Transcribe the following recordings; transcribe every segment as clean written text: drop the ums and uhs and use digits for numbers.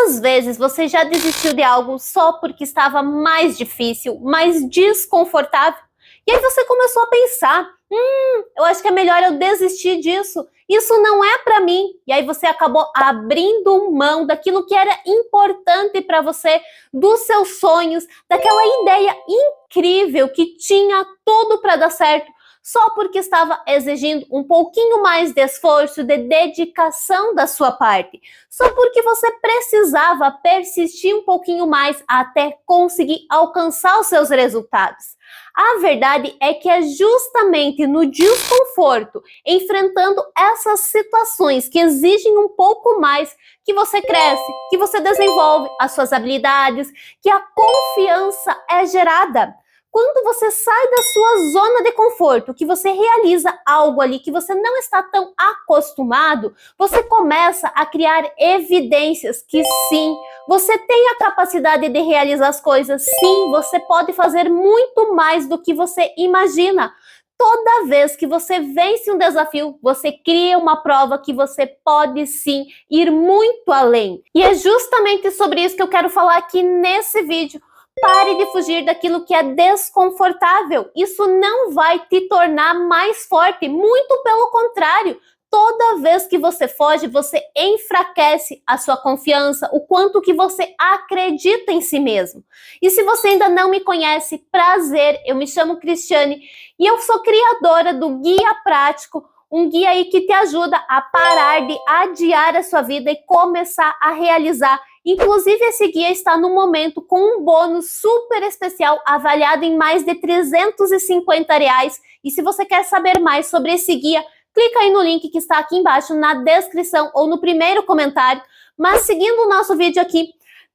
Quantas vezes você já desistiu de algo só porque estava mais difícil, mais desconfortável? E aí você começou a pensar, eu acho que é melhor eu desistir disso. Isso não é para mim. E aí você acabou abrindo mão daquilo que era importante para você, dos seus sonhos, daquela ideia incrível que tinha tudo para dar certo, só porque estava exigindo um pouquinho mais de esforço, de dedicação da sua parte, só porque você precisava persistir um pouquinho mais até conseguir alcançar os seus resultados. A verdade é que é justamente no desconforto, enfrentando essas situações que exigem um pouco mais, que você cresce, que você desenvolve as suas habilidades, que a confiança é gerada. Quando você sai da sua zona de conforto, que você realiza algo ali que você não está tão acostumado, você começa a criar evidências que sim, você tem a capacidade de realizar as coisas, sim, você pode fazer muito mais do que você imagina. Toda vez que você vence um desafio, você cria uma prova que você pode sim ir muito além. E é justamente sobre isso que eu quero falar aqui nesse vídeo. Pare de fugir daquilo que é desconfortável. Isso não vai te tornar mais forte, muito pelo contrário. Toda vez que você foge, você enfraquece a sua confiança, o quanto que você acredita em si mesmo. E se você ainda não me conhece, prazer, eu me chamo Cristiane e eu sou criadora do Guia Prático, um guia aí que te ajuda a parar de adiar a sua vida e começar a realizar. Inclusive, esse guia está no momento com um bônus super especial, avaliado em mais de R$ 350. E se você quer saber mais sobre esse guia, clica aí no link que está aqui embaixo na descrição ou no primeiro comentário. Mas seguindo o nosso vídeo aqui,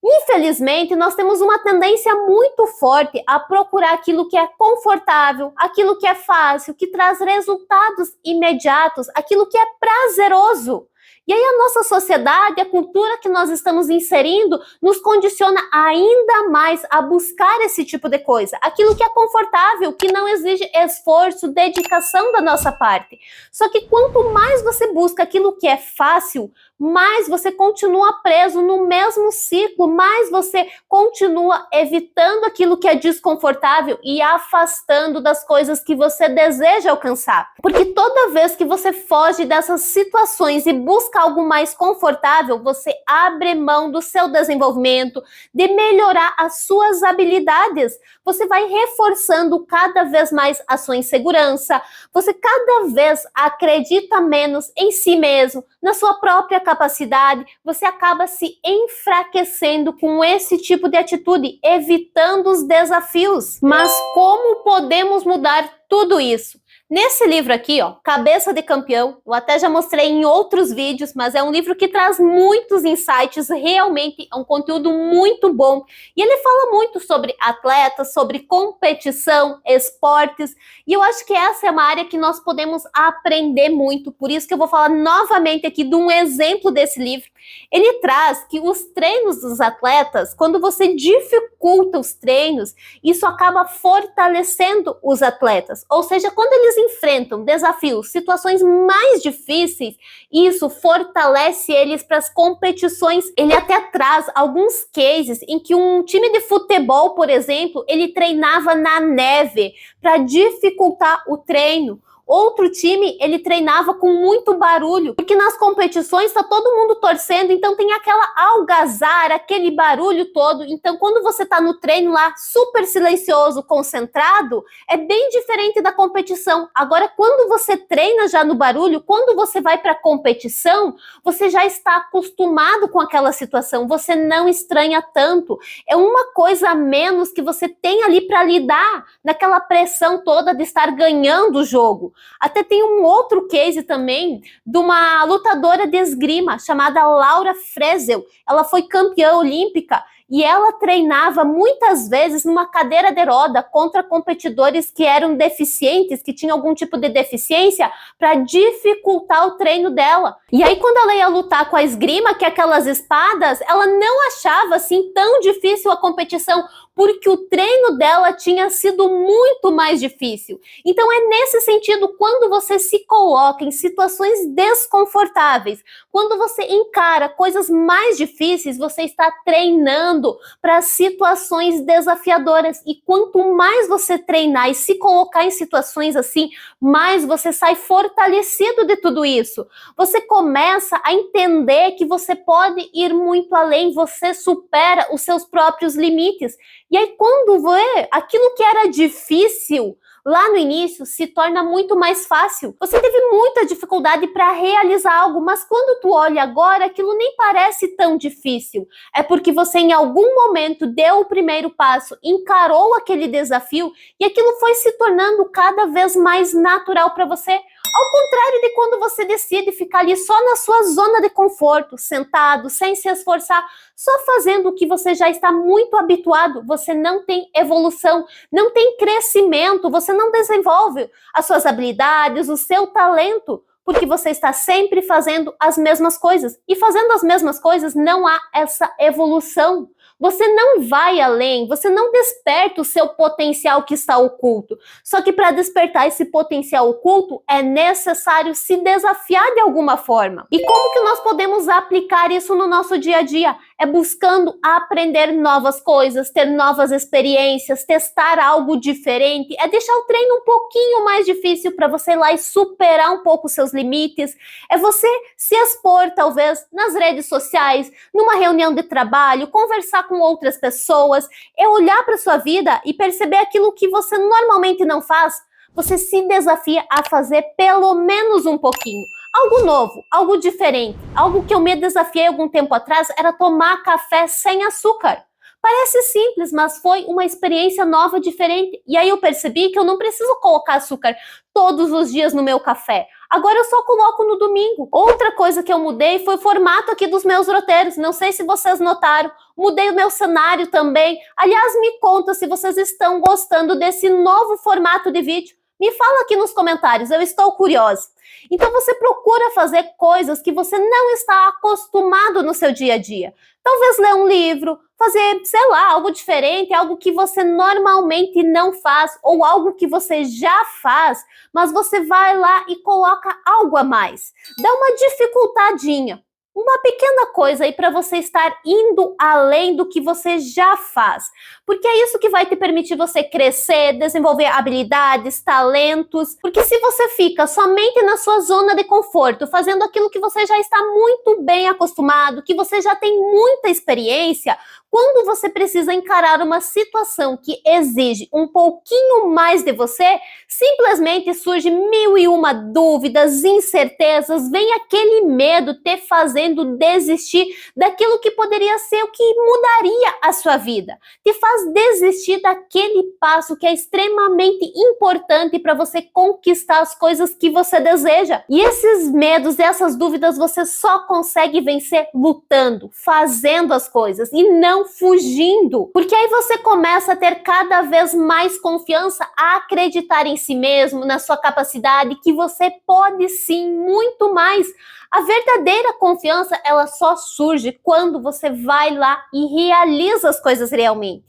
infelizmente, nós temos uma tendência muito forte a procurar aquilo que é confortável, aquilo que é fácil, que traz resultados imediatos, aquilo que é prazeroso. E aí a nossa sociedade, a cultura que nós estamos inserindo, nos condiciona ainda mais a buscar esse tipo de coisa. Aquilo que é confortável, que não exige esforço, dedicação da nossa parte. Só que quanto mais você busca aquilo que é fácil, mais você continua preso no mesmo ciclo, mais você continua evitando aquilo que é desconfortável e afastando das coisas que você deseja alcançar. Porque toda vez que você foge dessas situações e busca algo mais confortável, você abre mão do seu desenvolvimento, de melhorar as suas habilidades. Você vai reforçando cada vez mais a sua insegurança, você cada vez acredita menos em si mesmo, na sua própria capacidade, você acaba se enfraquecendo com esse tipo de atitude, evitando os desafios. Mas como podemos mudar tudo isso? Nesse livro aqui, ó, Cabeça de Campeão, eu até já mostrei em outros vídeos, mas é um livro que traz muitos insights, realmente é um conteúdo muito bom. E ele fala muito sobre atletas, sobre competição, esportes, e eu acho que essa é uma área que nós podemos aprender muito, por isso que eu vou falar novamente aqui de um exemplo desse livro. Ele traz que os treinos dos atletas, quando você dificulta os treinos, isso acaba fortalecendo os atletas, ou seja, quando eles enfrentam desafios, situações mais difíceis, isso fortalece eles para as competições. Ele até traz alguns cases em que um time de futebol, por exemplo, ele treinava na neve para dificultar o treino. Outro time, ele treinava com muito barulho, porque nas competições está todo mundo torcendo, então tem aquela algazarra, aquele barulho todo. Então, quando você está no treino lá, super silencioso, concentrado, é bem diferente da competição. Agora, quando você treina já no barulho, quando você vai para a competição, você já está acostumado com aquela situação, você não estranha tanto. É uma coisa a menos que você tem ali para lidar naquela pressão toda de estar ganhando o jogo. Até tem um outro case também de uma lutadora de esgrima chamada Laura Fresel. Ela foi campeã olímpica e ela treinava muitas vezes numa cadeira de roda contra competidores que eram deficientes, que tinham algum tipo de deficiência, para dificultar o treino dela. E aí quando ela ia lutar com a esgrima, que é aquelas espadas, ela não achava assim tão difícil a competição, porque o treino dela tinha sido muito mais difícil. Então é nesse sentido, quando você se coloca em situações desconfortáveis, quando você encara coisas mais difíceis, você está treinando para situações desafiadoras. E quanto mais você treinar e se colocar em situações assim, mais você sai fortalecido de tudo isso. Você começa a entender que você pode ir muito além, você supera os seus próprios limites. E aí, quando vê aquilo que era difícil lá no início, se torna muito mais fácil. Você teve muita dificuldade para realizar algo, mas quando tu olha agora, aquilo nem parece tão difícil. É porque você em algum momento deu o primeiro passo, encarou aquele desafio e aquilo foi se tornando cada vez mais natural para você. Ao contrário de quando você decide ficar ali só na sua zona de conforto, sentado, sem se esforçar, só fazendo o que você já está muito habituado, você não tem evolução, não tem crescimento, você não desenvolve as suas habilidades, o seu talento, porque você está sempre fazendo as mesmas coisas. E fazendo as mesmas coisas não há essa evolução. Você não vai além, você não desperta o seu potencial que está oculto. Só que para despertar esse potencial oculto, é necessário se desafiar de alguma forma. E como que nós podemos aplicar isso no nosso dia a dia? É buscando aprender novas coisas, ter novas experiências, testar algo diferente, é deixar o treino um pouquinho mais difícil para você ir lá e superar um pouco os seus limites, é você se expor talvez nas redes sociais, numa reunião de trabalho, conversar com outras pessoas, é olhar para sua vida e perceber aquilo que você normalmente não faz. Você se desafia a fazer pelo menos um pouquinho. Algo novo, algo diferente. Algo que eu me desafiei algum tempo atrás era tomar café sem açúcar. Parece simples, mas foi uma experiência nova, diferente. E aí eu percebi que eu não preciso colocar açúcar todos os dias no meu café. Agora eu só coloco no domingo. Outra coisa que eu mudei foi o formato aqui dos meus roteiros. Não sei se vocês notaram. Mudei o meu cenário também. Aliás, me conta se vocês estão gostando desse novo formato de vídeo. Me fala aqui nos comentários, eu estou curiosa. Então você procura fazer coisas que você não está acostumado no seu dia a dia. Talvez ler um livro, fazer, sei lá, algo diferente, algo que você normalmente não faz, ou algo que você já faz, mas você vai lá e coloca algo a mais. Dá uma dificultadinha. Uma pequena coisa aí para você estar indo além do que você já faz. Porque é isso que vai te permitir você crescer, desenvolver habilidades, talentos. Porque se você fica somente na sua zona de conforto, fazendo aquilo que você já está muito bem acostumado, que você já tem muita experiência, quando você precisa encarar uma situação que exige um pouquinho mais de você, simplesmente surge mil e uma dúvidas, incertezas, vem aquele medo te fazendo desistir daquilo que poderia ser o que mudaria a sua vida. Te faz desistir daquele passo que é extremamente importante para você conquistar as coisas que você deseja. E esses medos, essas dúvidas, você só consegue vencer lutando, fazendo as coisas e não fugindo, porque aí você começa a ter cada vez mais confiança, a acreditar em si mesmo, na sua capacidade, que você pode sim muito mais. A verdadeira confiança, ela só surge quando você vai lá e realiza as coisas realmente.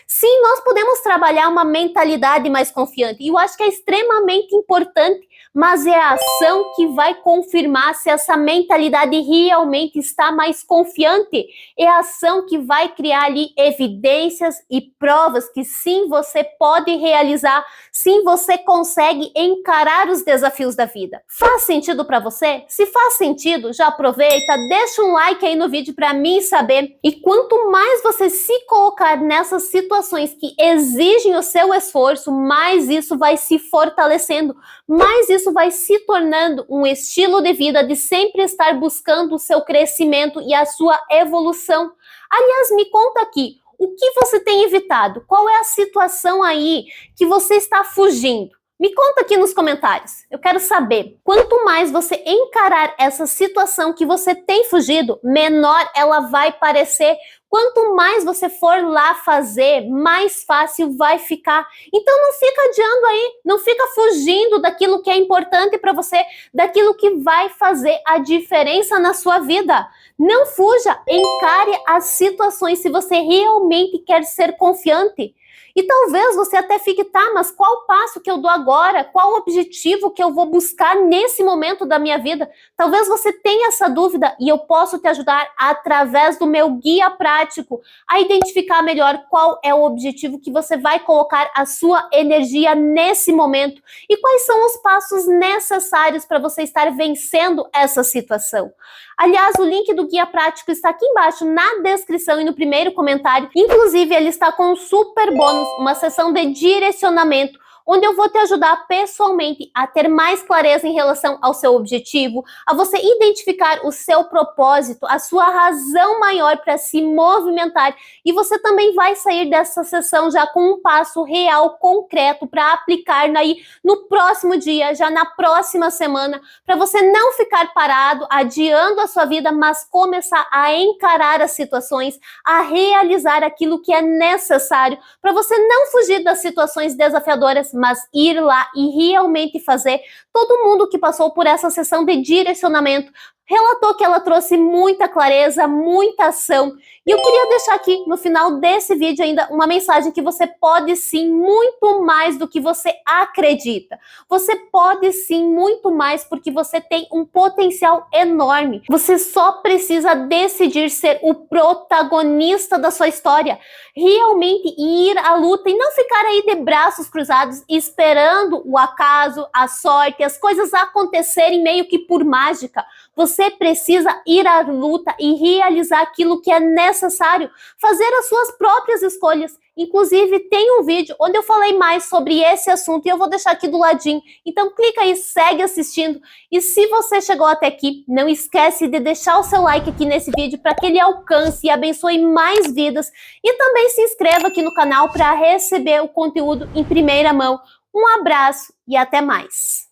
Sim, nós podemos trabalhar uma mentalidade mais confiante, e eu acho que é extremamente importante, mas é a ação que vai confirmar se essa mentalidade realmente está mais confiante. É a ação que vai criar ali evidências e provas que sim, você pode realizar, sim, você consegue encarar os desafios da vida. Faz sentido para você? Se faz sentido, já aproveita, deixa um like aí no vídeo para mim saber. E quanto mais você se colocar nessas situações que exigem o seu esforço, mais isso vai se fortalecendo, mais isso vai se tornando um estilo de vida de sempre estar buscando o seu crescimento e a sua evolução. Aliás, me conta aqui, o que você tem evitado? Qual é a situação aí que você está fugindo? Me conta aqui nos comentários. Eu quero saber, quanto mais você encarar essa situação que você tem fugido, menor ela vai parecer. Quanto mais você for lá fazer, mais fácil vai ficar. Então não fica adiando aí, não fica fugindo daquilo que é importante para você, daquilo que vai fazer a diferença na sua vida. Não fuja, encare as situações se você realmente quer ser confiante. E talvez você até fique, tá, mas qual passo que eu dou agora? Qual o objetivo que eu vou buscar nesse momento da minha vida? Talvez você tenha essa dúvida e eu posso te ajudar através do meu guia prático a identificar melhor qual é o objetivo que você vai colocar a sua energia nesse momento e quais são os passos necessários para você estar vencendo essa situação. Aliás, o link do guia prático está aqui embaixo na descrição e no primeiro comentário. Inclusive, ele está com um super bônus, uma sessão de direcionamento, onde eu vou te ajudar pessoalmente a ter mais clareza em relação ao seu objetivo, a você identificar o seu propósito, a sua razão maior para se movimentar, e você também vai sair dessa sessão já com um passo real, concreto, para aplicar aí no próximo dia, já na próxima semana, para você não ficar parado, adiando a sua vida, mas começar a encarar as situações, a realizar aquilo que é necessário, para você não fugir das situações desafiadoras, mas ir lá e realmente fazer. Todo mundo que passou por essa sessão de direcionamento relatou que ela trouxe muita clareza, muita ação. E eu queria deixar aqui no final desse vídeo ainda uma mensagem que você pode sim muito mais do que você acredita. Você pode sim muito mais porque você tem um potencial enorme. Você só precisa decidir ser o protagonista da sua história. Realmente ir à luta e não ficar aí de braços cruzados esperando o acaso, a sorte, as coisas acontecerem meio que por mágica. Você precisa ir à luta e realizar aquilo que é necessário, fazer as suas próprias escolhas. Inclusive, tem um vídeo onde eu falei mais sobre esse assunto e eu vou deixar aqui do ladinho. Então, clica aí, segue assistindo. E se você chegou até aqui, não esquece de deixar o seu like aqui nesse vídeo para que ele alcance e abençoe mais vidas. E também se inscreva aqui no canal para receber o conteúdo em primeira mão. Um abraço e até mais!